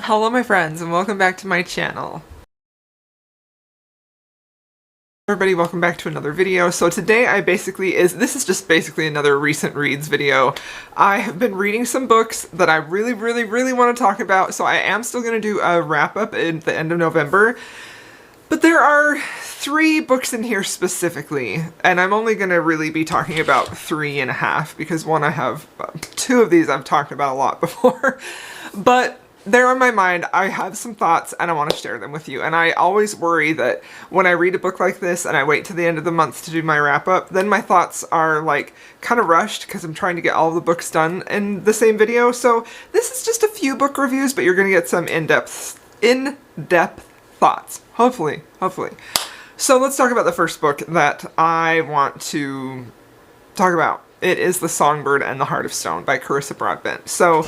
Hello my friends and welcome back to my channel. Everybody, welcome back to another video. So today this is just basically another recent reads video. I have been reading some books that I really want to talk about, so I am still going to do a wrap up at the end of November. But there are 3 books in here specifically, and I'm only going to really be talking about 3.5 because two of these I've talked about a lot before. But they're on my mind. I have some thoughts and I want to share them with you. And I always worry that when I read a book like this and I wait to the end of the month to do my wrap up, then my thoughts are like kind of rushed because I'm trying to get all of the books done in the same video. So this is just a few book reviews, but you're going to get some in-depth thoughts. Hopefully. So let's talk about the first book that I want to talk about. It is The Songbird and the Heart of Stone by Carissa Broadbent. So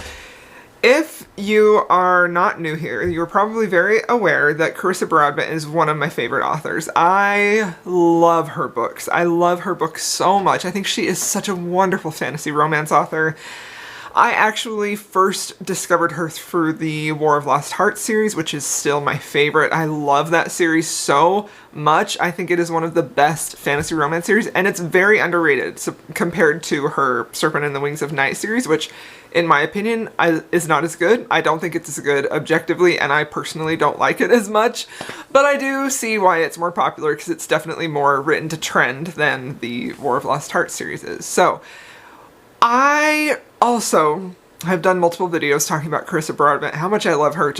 if you are not new here, you're probably very aware that Carissa Broadbent is one of my favorite authors. I love her books. I love her books so much. I think she is such a wonderful fantasy romance author. I actually first discovered her through the War of Lost Hearts series, which is still my favorite. I love that series so much. I think it is one of the best fantasy romance series, and it's very underrated compared to her Serpent and the Wings of Night series, which in my opinion is not as good. I don't think it's as good objectively, and I personally don't like it as much, but I do see why it's more popular because it's definitely more written to trend than the War of Lost Hearts series is. So I also have done multiple videos talking about Carissa Broadbent, how much I love her.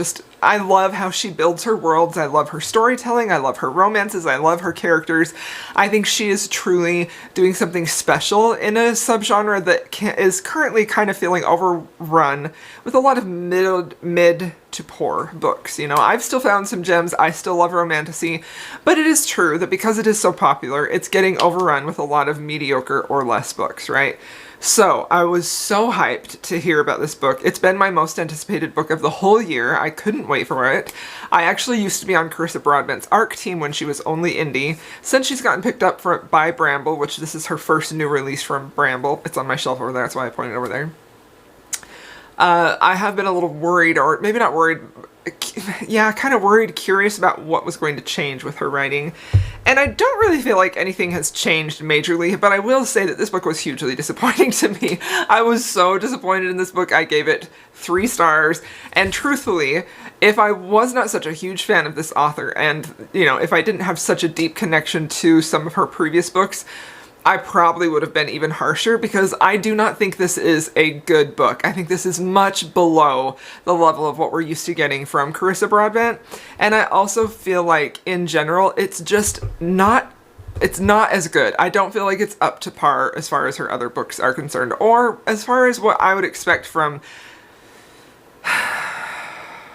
I love how she builds her worlds. I love her storytelling. I love her romances. I love her characters. I think she is truly doing something special in a subgenre that is currently kind of feeling overrun with a lot of mid to poor books. You know, I've still found some gems. I still love Romantasy, but it is true that because it is so popular, it's getting overrun with a lot of mediocre or less books, right? So I was so hyped to hear about this book. It's been my most anticipated book of the whole year. I couldn't wait for it. I actually used to be on Carissa Broadbent's ARC team when she was only indie. Since she's gotten picked up by Bramble, which this is her first new release from Bramble. It's on my shelf over there, that's why I pointed over there. I have been a little worried, or maybe not worried, yeah, kind of worried, curious about what was going to change with her writing. And I don't really feel like anything has changed majorly, but I will say that this book was hugely disappointing to me. I was so disappointed in this book. I gave it 3 stars, and truthfully, if I was not such a huge fan of this author, and, you know, if I didn't have such a deep connection to some of her previous books, I probably would have been even harsher because I do not think this is a good book. I think this is much below the level of what we're used to getting from Carissa Broadbent. And I also feel like in general, it's not as good. I don't feel like it's up to par as far as her other books are concerned, or as far as what I would expect from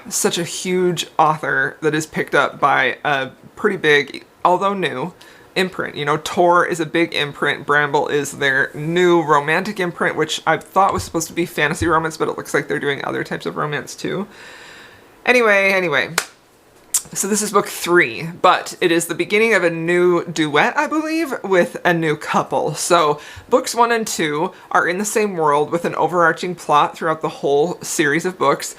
such a huge author that is picked up by a pretty big, although new, imprint. You know, Tor is a big imprint. Bramble is their new romantic imprint, which I thought was supposed to be fantasy romance, but it looks like they're doing other types of romance too. Anyway. So this is book 3, but it is the beginning of a new duet, I believe, with a new couple. So books 1 and 2 are in the same world with an overarching plot throughout the whole series of books.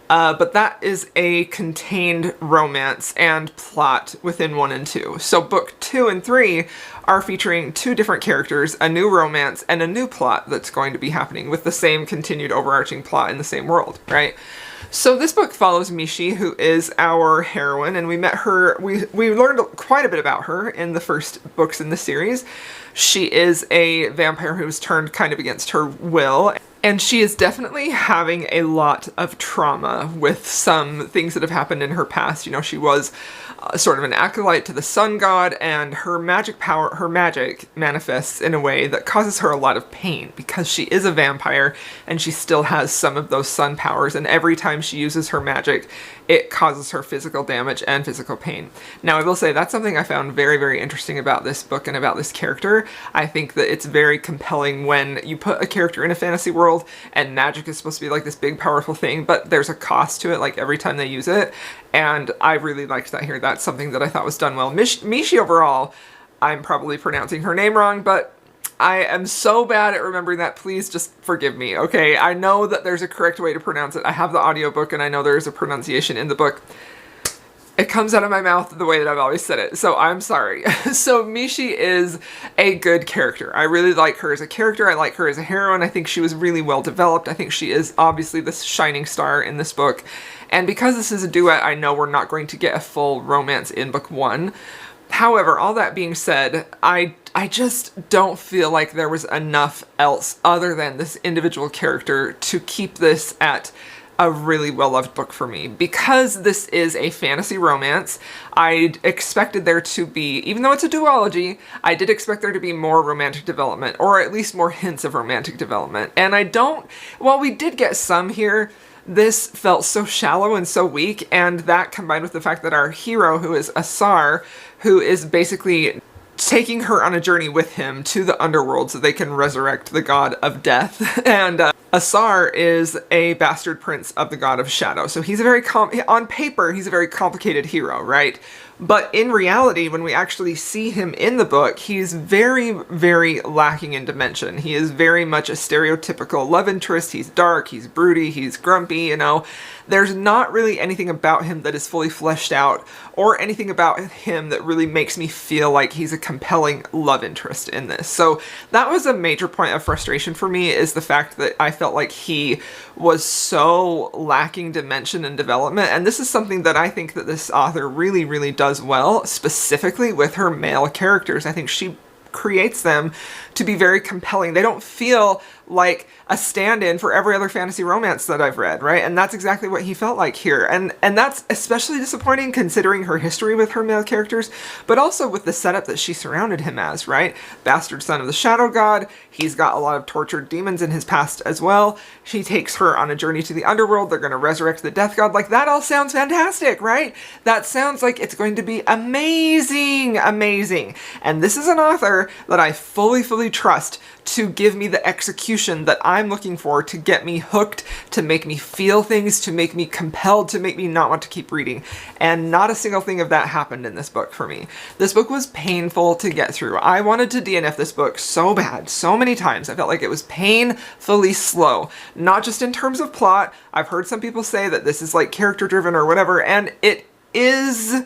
But that is a contained romance and plot within 1 and 2. So book 2 and 3 are featuring 2 different characters, a new romance, and a new plot that's going to be happening with the same continued overarching plot in the same world, right? So this book follows Mishi, who is our heroine, and we met her, we learned quite a bit about her in the first books in the series. She is a vampire who's turned kind of against her will, and she is definitely having a lot of trauma with some things that have happened in her past. You know, she was sort of an acolyte to the sun god, and her magic manifests in a way that causes her a lot of pain because she is a vampire and she still has some of those sun powers, and every time she uses her magic, it causes her physical damage and physical pain. Now, I will say that's something I found very interesting about this book and about this character. I think that it's very compelling when you put a character in a fantasy world and magic is supposed to be like this big powerful thing, but there's a cost to it, like every time they use it, and I really liked that here. That's something that I thought was done well. Mishi overall, I'm probably pronouncing her name wrong, but I am so bad at remembering that. Please just forgive me, okay? I know that there's a correct way to pronounce it. I have the audiobook and I know there's a pronunciation in the book. It comes out of my mouth the way that I've always said it, so I'm sorry. So Mishi is a good character. I really like her as a character. I like her as a heroine. I think she was really well developed. I think she is obviously the shining star in this book. And because this is a duet, I know we're not going to get a full romance in book 1. However, all that being said, I just don't feel like there was enough else other than this individual character to keep this at a really well-loved book for me. Because this is a fantasy romance, I expected there to be, even though it's a duology, I did expect there to be more romantic development, or at least more hints of romantic development. And I don't, while we did get some here, this felt so shallow and so weak, and that combined with the fact that our hero, who is Asar, who is basically taking her on a journey with him to the underworld so they can resurrect the god of death. And Asar is a bastard prince of the god of shadow. So he's a very, on paper, he's a very complicated hero, right? But in reality, when we actually see him in the book, he's very, very lacking in dimension. He is very much a stereotypical love interest. He's dark, he's broody, he's grumpy, you know. There's not really anything about him that is fully fleshed out, or anything about him that really makes me feel like he's a compelling love interest in this. So that was a major point of frustration for me, is the fact that I felt like he was so lacking dimension and development. And this is something that I think that this author really, really does well, specifically with her male characters. I think she creates them to be very compelling. They don't feel like a stand-in for every other fantasy romance that I've read, right? And that's exactly what he felt like here. And that's especially disappointing considering her history with her male characters, but also with the setup that she surrounded him as, right? Bastard son of the shadow god. He's got a lot of tortured demons in his past as well. She takes her on a journey to the underworld. They're going to resurrect the death god. Like, that all sounds fantastic, right? That sounds like it's going to be amazing, amazing. And this is an author that I fully, fully trust to give me the execution that I'm looking for, to get me hooked, to make me feel things, to make me compelled, to make me not want to keep reading. And not a single thing of that happened in this book for me. This book was painful to get through. I wanted to DNF this book so bad, so many times. I felt like it was painfully slow. Not just in terms of plot. I've heard some people say that this is like character driven or whatever, and it is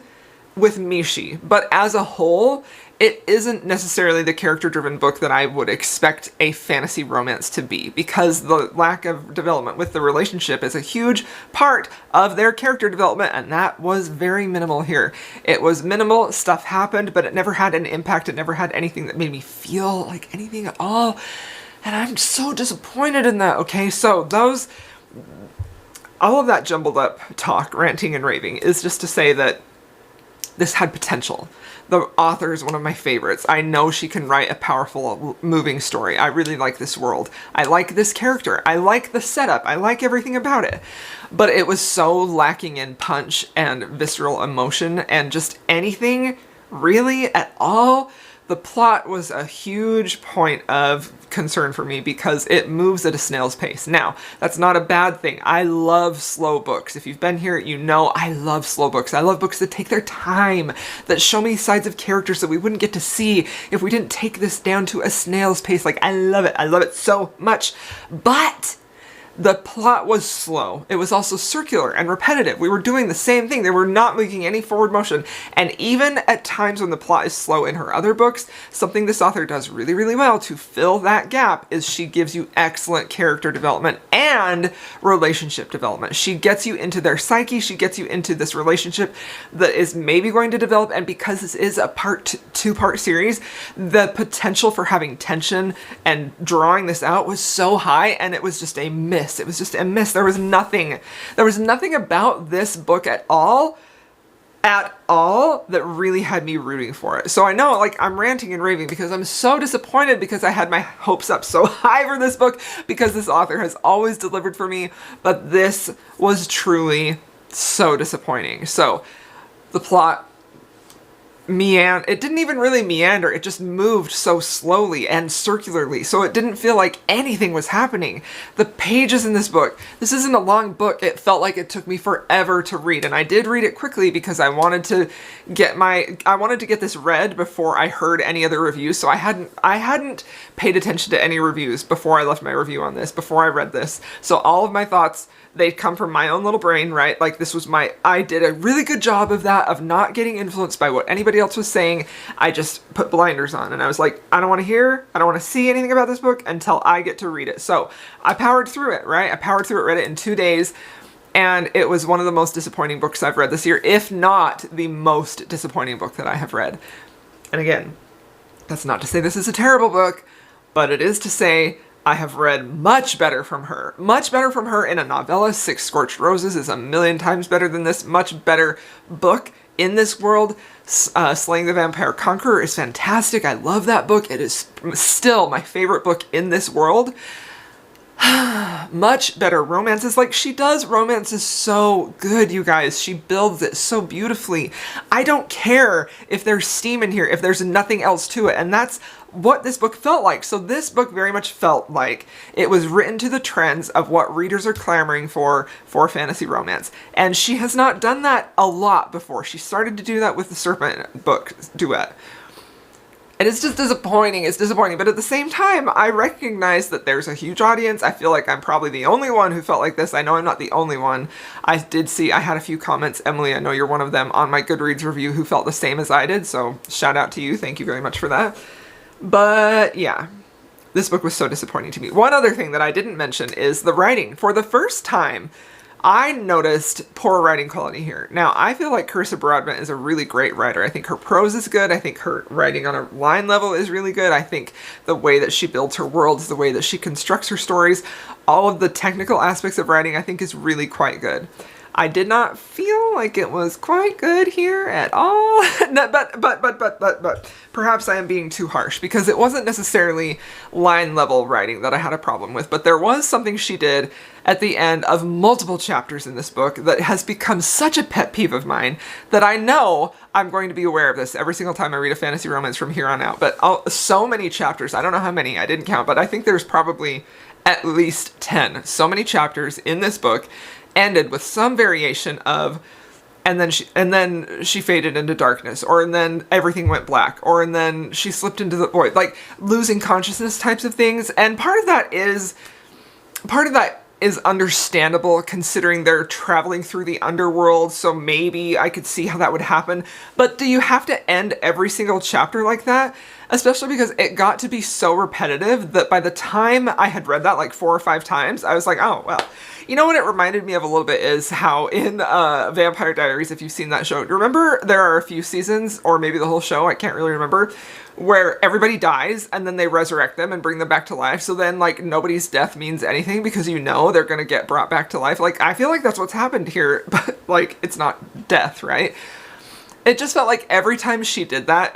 with Mishi, but as a whole, it isn't necessarily the character-driven book that I would expect a fantasy romance to be, because the lack of development with the relationship is a huge part of their character development, and that was very minimal here. It was minimal, stuff happened, but it never had an impact. It never had anything that made me feel like anything at all, and I'm so disappointed in that, okay? So all of that jumbled up talk, ranting and raving, is just to say that this had potential. The author is one of my favorites. I know she can write a powerful, moving story. I really like this world. I like this character. I like the setup. I like everything about it. But it was so lacking in punch and visceral emotion and just anything really at all. The plot was a huge point of concern for me because it moves at a snail's pace. Now, that's not a bad thing. I love slow books. If you've been here, you know I love slow books. I love books that take their time, that show me sides of characters that we wouldn't get to see if we didn't take this down to a snail's pace. Like, I love it. I love it so much. But the plot was slow. It was also circular and repetitive. We were doing the same thing. They were not making any forward motion. And even at times when the plot is slow in her other books, something this author does really, really well to fill that gap is she gives you excellent character development and relationship development. She gets you into their psyche. She gets you into this relationship that is maybe going to develop. And because this is a two-part series, the potential for having tension and drawing this out was so high, and it was just a miss. It was just a miss. There was nothing about this book at all that really had me rooting for it. So I know, like, I'm ranting and raving because I'm so disappointed because I had my hopes up so high for this book because this author has always delivered for me, but this was truly so disappointing. So the plot it didn't even really meander, it just moved so slowly and circularly, so it didn't feel like anything was happening. The pages in this book, this isn't a long book, it felt like it took me forever to read, and I did read it quickly because I wanted to get this read before I heard any other reviews, so I hadn't paid attention to any reviews before I left my review on this, before I read this, so all of my thoughts, they come from my own little brain, right? Like I did a really good job of that, of not getting influenced by what anybody else was saying. I just put blinders on and I was like, I don't want to see anything about this book until I get to read it. So I powered through it, right? I powered through it, read it in 2 days, and it was one of the most disappointing books I've read this year, if not the most disappointing book that I have read. And again, that's not to say this is a terrible book, but it is to say I have read much better from her. Much better from her in a novella. Six Scorched Roses is a million times better than this. Much better book in this world. Slaying the Vampire Conqueror is fantastic. I love that book. It is still my favorite book in this world. Much better romances. Like, she does romances so good, you guys. She builds it so beautifully. I don't care if there's steam in here, if there's nothing else to it, and that's what this book felt like. So this book very much felt like it was written to the trends of what readers are clamoring for fantasy romance. And she has not done that a lot before. She started to do that with the Serpent book duet. And it's just disappointing. It's disappointing. But at the same time, I recognize that there's a huge audience. I feel like I'm probably the only one who felt like this. I know I'm not the only one. I had a few comments. Emily, I know you're one of them, on my Goodreads review who felt the same as I did. So shout out to you. Thank you very much for that. But yeah, this book was so disappointing to me. One other thing that I didn't mention is the writing. For the first time, I noticed poor writing quality here. Now, I feel like Carissa Broadbent is a really great writer. I think her prose is good. I think her writing on a line level is really good. I think the way that she builds her worlds, the way that she constructs her stories, all of the technical aspects of writing, I think is really quite good. I did not feel like it was quite good here at all. but perhaps I am being too harsh, because it wasn't necessarily line level writing that I had a problem with, but there was something she did at the end of multiple chapters in this book that has become such a pet peeve of mine that I know I'm going to be aware of this every single time I read a fantasy romance from here on out. But so many chapters, I don't know how many, I didn't count, but I think there's probably at least 10. So many chapters in this book ended with some variation of, and then she faded into darkness, and then everything went black, and then she slipped into the void, like losing consciousness types of things. And part of that is understandable considering they're traveling through the underworld, so maybe I could see how that would happen. But do you have to end every single chapter like that? Especially because it got to be so repetitive that by the time I had read that like 4 or 5 times, I was like, oh, well. You know what it reminded me of a little bit is how in Vampire Diaries, if you've seen that show, remember there are a few seasons, or maybe the whole show, I can't really remember, where everybody dies and then they resurrect them and bring them back to life. So then like nobody's death means anything because you know they're gonna get brought back to life. Like, I feel like that's what's happened here, but like it's not death, right? It just felt like every time she did that,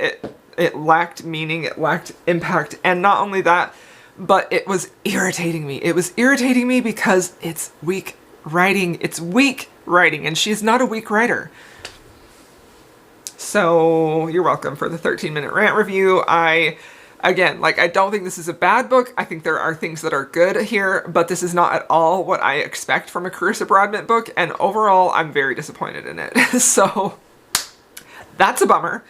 it lacked meaning, it lacked impact, and not only that, but it was irritating me. It was irritating me because it's weak writing. It's weak writing, and she's not a weak writer. So you're welcome for the 13-minute rant review. Again, like, I don't think this is a bad book. I think there are things that are good here, but this is not at all what I expect from a Carissa Broadbent book, and overall, I'm very disappointed in it. So that's a bummer.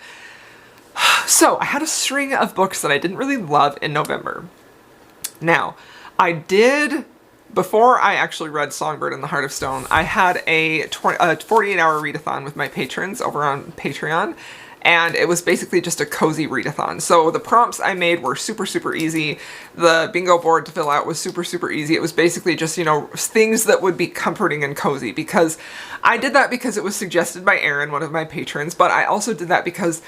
So I had a string of books that I didn't really love in November. Now, I did, before I actually read Songbird and the Heart of Stone, I had a 48-hour readathon with my patrons over on Patreon, and it was basically just a cozy readathon. So the prompts I made were super, super easy. The bingo board to fill out was super, super easy. It was basically just, you know, things that would be comforting and cozy, because I did that because it was suggested by Erin, one of my patrons, but I also did that because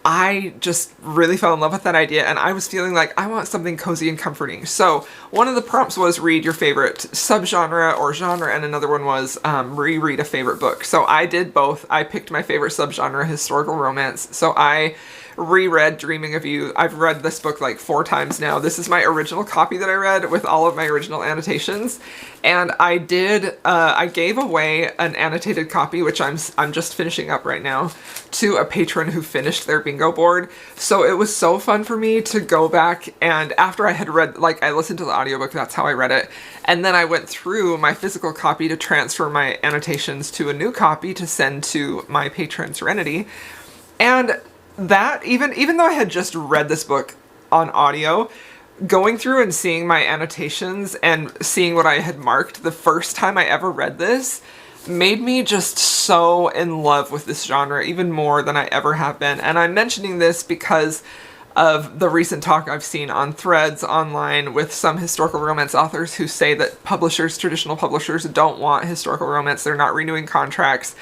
I just really fell in love with that idea, and I was feeling like I want something cozy and comforting. So one of the prompts was read your favorite subgenre or genre, and another one was reread a favorite book. So I did both. I picked my favorite subgenre, historical romance. So I reread Dreaming of You. I've read this book like 4 times now. This is my original copy that I read with all of my original annotations. And I gave away an annotated copy, which I'm just finishing up right now, to a patron who finished their bingo board. So it was so fun for me to go back, and after I had read, like, I listened to the audiobook, that's how I read it. And then I went through my physical copy to transfer my annotations to a new copy to send to my patron Serenity. And that, even though I had just read this book on audio, going through and seeing my annotations and seeing what I had marked the first time I ever read this made me just so in love with this genre, even more than I ever have been. And I'm mentioning this because of the recent talk I've seen on threads online with some historical romance authors who say that publishers, traditional publishers, don't want historical romance. They're not renewing contracts,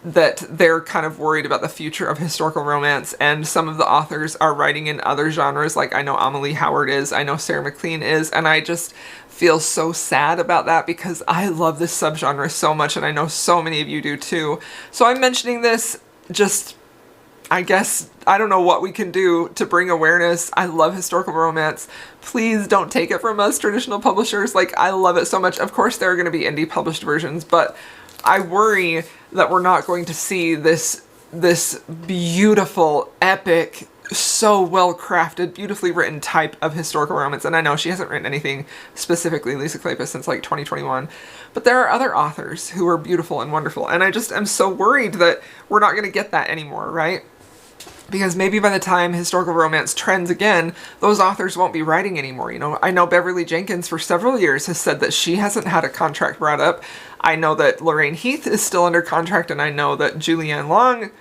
that they're kind of worried about the future of historical romance, and some of the authors are writing in other genres, like I know Amelie Howard is, I know Sarah McLean is, and I just feel so sad about that because I love this subgenre so much, and I know so many of you do too. So I'm mentioning this just, I guess, I don't know what we can do to bring awareness. I love historical romance. Please don't take it from us traditional publishers. Like, I love it so much. Of course there are going to be indie published versions, but I worry that we're not going to see this beautiful, epic, so well crafted, beautifully written type of historical romance. And I know she hasn't written anything specifically, Lisa Kleypas, since like 2021, but there are other authors who are beautiful and wonderful. And I just am so worried that we're not going to get that anymore, right? Because maybe by the time historical romance trends again, those authors won't be writing anymore. You know, I know Beverly Jenkins for several years has said that she hasn't had a contract brought up. I know that Lorraine Heath is still under contract, and I know that Julianne Long,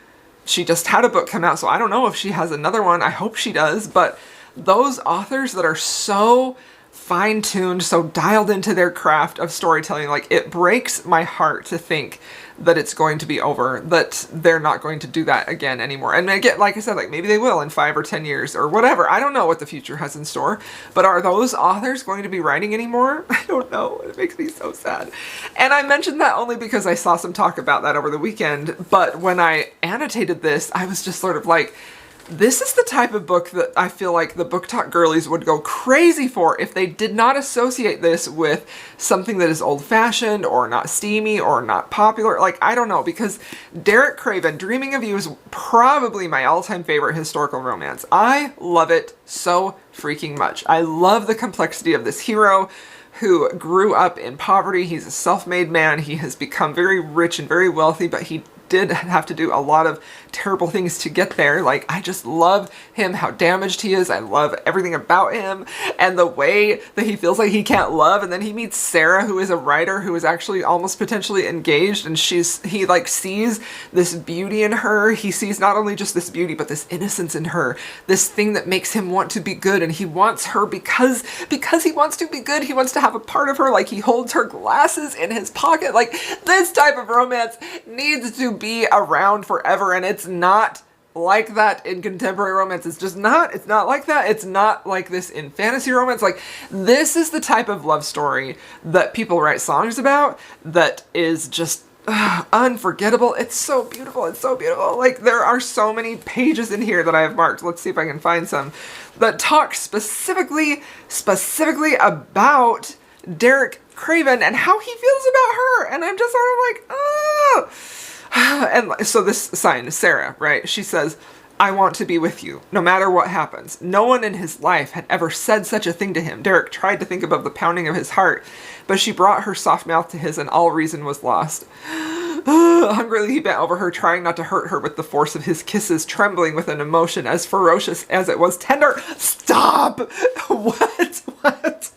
she just had a book come out, so I don't know if she has another one. I hope she does, but those authors that are so fine-tuned, so dialed into their craft of storytelling, like, it breaks my heart to think that it's going to be over, that they're not going to do that again anymore. And again, like I said, like, maybe they will in 5 or 10 years or whatever. I don't know what the future has in store, but are those authors going to be writing anymore? I don't know. It makes me so sad. And I mentioned that only because I saw some talk about that over the weekend, but when I annotated this, I was just sort of like, this is the type of book that I feel like the Book Talk girlies would go crazy for if they did not associate this with something that is old-fashioned or not steamy or not popular. Like, I don't know, because Derek Craven, Dreaming of You, is probably my all-time favorite historical romance. I love it so freaking much. I love the complexity of this hero who grew up in poverty. He's a self-made man. He has become very rich and very wealthy, but he did have to do a lot of terrible things to get there. Like, I just love him, how damaged he is. I love everything about him and the way that he feels like he can't love. And then he meets Sarah, who is a writer who is actually almost potentially engaged, and he like sees this beauty in her. He sees not only just this beauty, but this innocence in her, this thing that makes him want to be good. And he wants her because he wants to be good. He wants to have a part of her. Like, he holds her glasses in his pocket. Like, this type of romance needs to be around forever, and it's not like that in contemporary romance. It's just not. It's not like that. It's not like this in fantasy romance. Like, this is the type of love story that people write songs about that is just unforgettable. It's so beautiful. It's so beautiful. Like, there are so many pages in here that I have marked. Let's see if I can find some that talk specifically about Derek Craven and how he feels about her. And I'm just sort of like, oh. And so this sign, Sarah, right? She says, I want to be with you, no matter what happens. No one in his life had ever said such a thing to him. Derek tried to think above the pounding of his heart, but she brought her soft mouth to his, and all reason was lost. Hungrily he bent over her, trying not to hurt her with the force of his kisses, trembling with an emotion as ferocious as it was tender. Stop! What?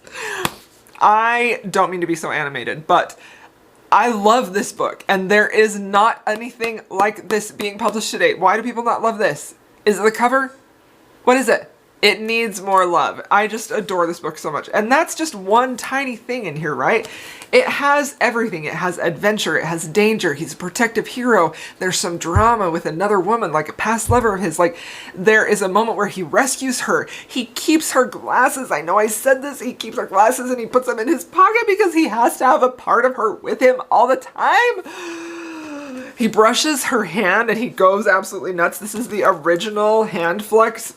I don't mean to be so animated, but I love this book, and there is not anything like this being published today. Why do people not love this? Is it the cover? What is it? It needs more love. I just adore this book so much. And that's just one tiny thing in here, right? It has everything. It has adventure. It has danger. He's a protective hero. There's some drama with another woman, like a past lover of his. Like, there is a moment where he rescues her. He keeps her glasses. I know I said this. He keeps her glasses and he puts them in his pocket because he has to have a part of her with him all the time. He brushes her hand and he goes absolutely nuts. This is the original hand flex.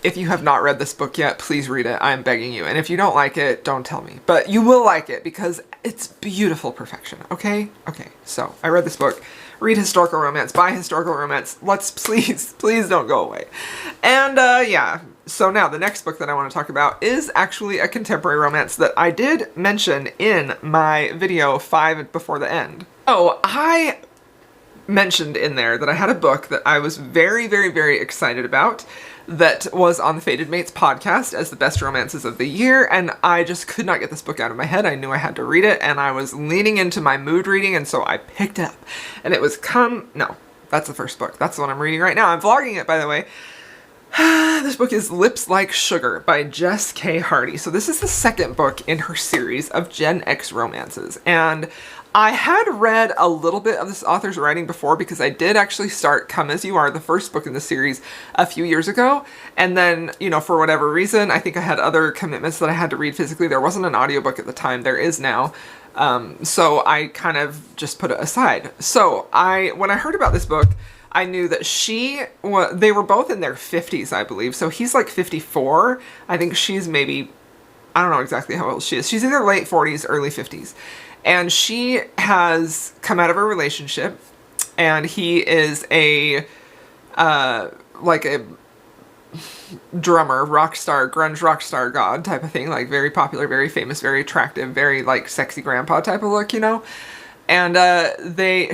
If you have not read this book yet, please read it. I'm begging you. And if you don't like it, don't tell me. But you will like it because it's beautiful perfection, okay? Okay, so I read this book. Read historical romance, buy historical romance. Let's please don't go away. And yeah, so now the next book that I want to talk about is actually a contemporary romance that I did mention in my video 5 before the end. Oh, I mentioned in there that I had a book that I was very, very, very excited about that was on the Fated Mates podcast as the best romances of the year, and I just could not get this book out of my head. I knew I had to read it, and I was leaning into my mood reading, and so I picked it up. And it was no, that's the first book. That's the one I'm reading right now. I'm vlogging it, by the way. This book is Lips Like Sugar by Jess K. Hardy. So this is the second book in her series of Gen X romances, and I had read a little bit of this author's writing before because I did actually start Come As You Are, the first book in the series, a few years ago. And then, you know, for whatever reason, I think I had other commitments that I had to read physically. There wasn't an audiobook at the time. There is now. So I kind of just put it aside. So when I heard about this book, I knew that they were both in their 50s, I believe. So he's like 54. I think she's maybe, I don't know exactly how old she is. She's either late 40s, early 50s. And she has come out of a relationship, and he is like a drummer, rock star, grunge rock star god type of thing, like very popular, very famous, very attractive, very like sexy grandpa type of look, you know? And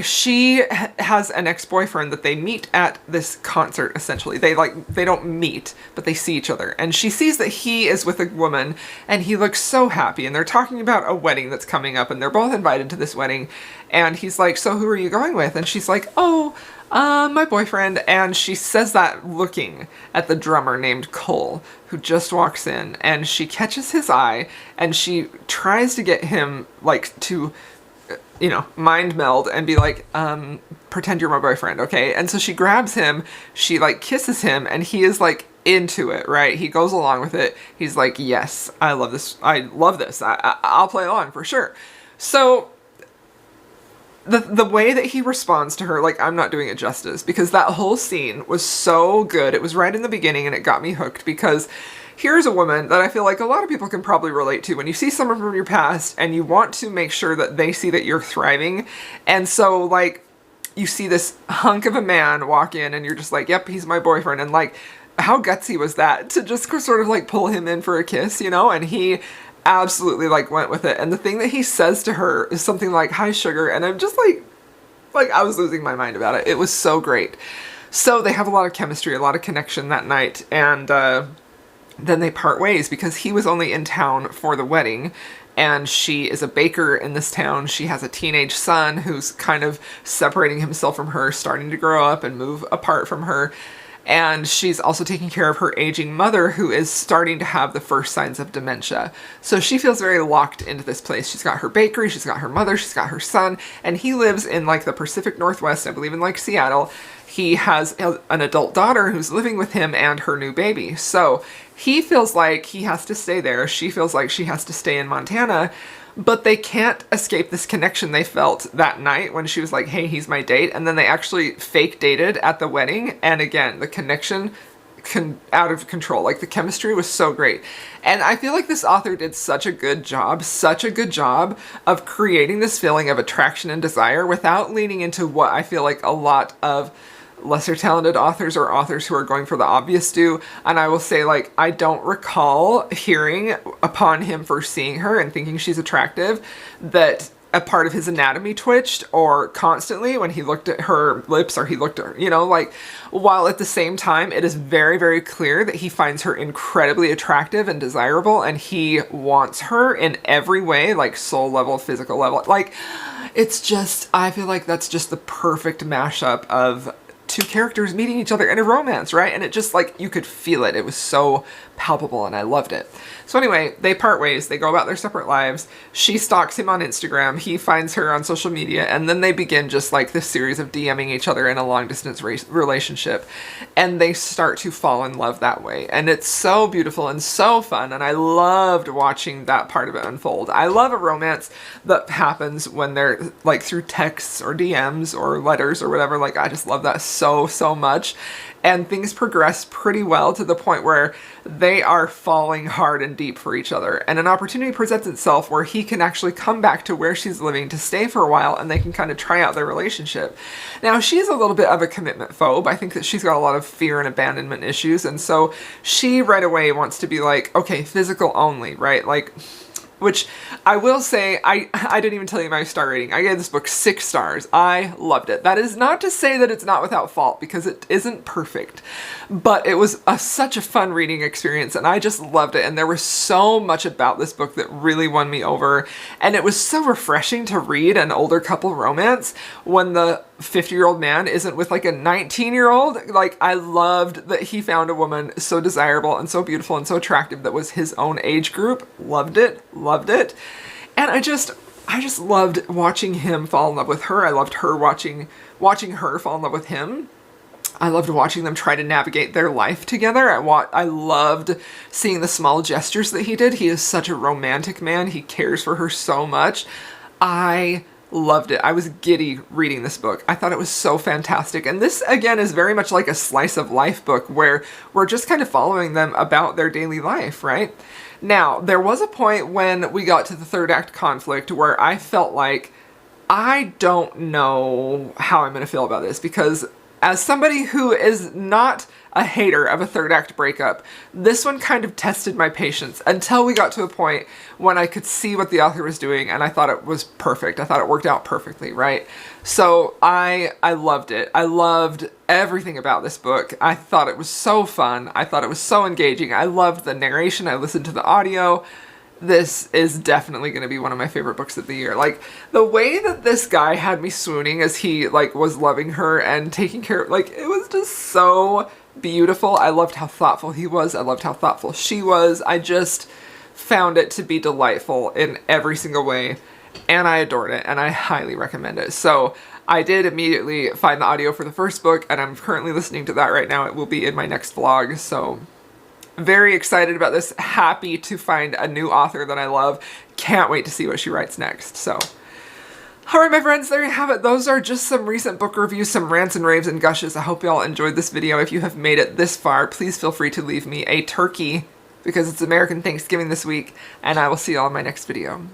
she has an ex-boyfriend that they meet at this concert, essentially. They don't meet, but they see each other. And she sees that he is with a woman, and he looks so happy. And they're talking about a wedding that's coming up, and they're both invited to this wedding. And he's like, so who are you going with? And she's like, oh, my boyfriend. And she says that looking at the drummer named Cole, who just walks in. And she catches his eye, and she tries to get him, like, to, you know, mind meld and be like, pretend you're my boyfriend, okay? And so she grabs him, she like kisses him, and he is like into it, right? He goes along with it. He's like, yes, I love this. I'll play along for sure. So the way that he responds to her, like, I'm not doing it justice, because that whole scene was so good. It was right in the beginning, and it got me hooked, because here's a woman that I feel like a lot of people can probably relate to. When you see someone from your past and you want to make sure that they see that you're thriving, and so like you see this hunk of a man walk in and you're just like, yep, he's my boyfriend. And like, how gutsy was that to just sort of like pull him in for a kiss, you know? And he absolutely like went with it. And the thing that he says to her is something like, hi sugar. And I'm just like I was losing my mind about it. It was so great. So they have a lot of chemistry, a lot of connection that night. And then they part ways because he was only in town for the wedding, and she is a baker in this town. She has a teenage son who's kind of separating himself from her, starting to grow up and move apart from her. And she's also taking care of her aging mother, who is starting to have the first signs of dementia. So she feels very locked into this place. She's got her bakery, she's got her mother, she's got her son, and he lives in like the Pacific Northwest, I believe in like Seattle. He has an adult daughter who's living with him and her new baby. So he feels like he has to stay there. She feels like she has to stay in Montana, but they can't escape this connection they felt that night when she was like, hey, he's my date. And then they actually fake dated at the wedding. And again, the connection out of control. Like the chemistry was so great. And I feel like this author did such a good job of creating this feeling of attraction and desire without leaning into what I feel like a lot of lesser talented authors or authors who are going for the obvious do. And I will say, like, I don't recall hearing upon him first seeing her and thinking she's attractive that a part of his anatomy twitched or constantly when he looked at her lips or he looked at her, you know, like, while at the same time it is very, very clear that he finds her incredibly attractive and desirable, and he wants her in every way, like soul level, physical level. Like, it's just, I feel like that's just the perfect mashup of two characters meeting each other in a romance, right? And it just, like, you could feel it. It was so palpable, and I loved it. So anyway, they part ways, they go about their separate lives. She stalks him on Instagram, he finds her on social media, and then they begin just like this series of DMing each other in a long distance relationship. And they start to fall in love that way. And it's so beautiful and so fun, and I loved watching that part of it unfold. I love a romance that happens when they're like through texts or DMs or letters or whatever. Like, I just love that so, so much. And things progress pretty well to the point where they are falling hard and deep for each other. And an opportunity presents itself where he can actually come back to where she's living to stay for a while, and they can kind of try out their relationship. Now, she's a little bit of a commitment phobe. I think that she's got a lot of fear and abandonment issues. And so she right away wants to be like, okay, physical only, right? Like, which I will say, I didn't even tell you my star rating. I gave this book 6 stars. I loved it. That is not to say that it's not without fault, because it isn't perfect. But it was such a fun reading experience, and I just loved it. And there was so much about this book that really won me over. And it was so refreshing to read an older couple romance when the 50-year-old man isn't with like a 19-year-old. Like, I loved that he found a woman so desirable and so beautiful and so attractive that was his own age group. Loved it. Loved it. And I just loved watching him fall in love with her. I loved her watching her fall in love with him. I loved watching them try to navigate their life together. I loved seeing the small gestures that he did. He is such a romantic man. He cares for her so much. I loved it. I was giddy reading this book. I thought it was so fantastic. And this, again, is very much like a slice of life book where we're just kind of following them about their daily life, right? Now, there was a point when we got to the third act conflict where I felt like, I don't know how I'm going to feel about this, because as somebody who is not a hater of a third act breakup, this one kind of tested my patience until we got to a point when I could see what the author was doing, and I thought it was perfect. I thought it worked out perfectly, right? So I loved it. I loved everything about this book. I thought it was so fun. I thought it was so engaging. I loved the narration. I listened to the audio. This is definitely going to be one of my favorite books of the year. Like, the way that this guy had me swooning as he, like, was loving her and taking care of, like, it was just so beautiful. I loved how thoughtful he was. I loved how thoughtful she was. I just found it to be delightful in every single way, and I adored it, and I highly recommend it. So I did immediately find the audio for the first book, and I'm currently listening to that right now. It will be in my next vlog, so very excited about this. Happy to find a new author that I love. Can't wait to see what she writes next. So, alright my friends, there you have it. Those are just some recent book reviews, some rants and raves and gushes. I hope you all enjoyed this video. If you have made it this far, please feel free to leave me a turkey, because it's American Thanksgiving this week, and I will see you all in my next video.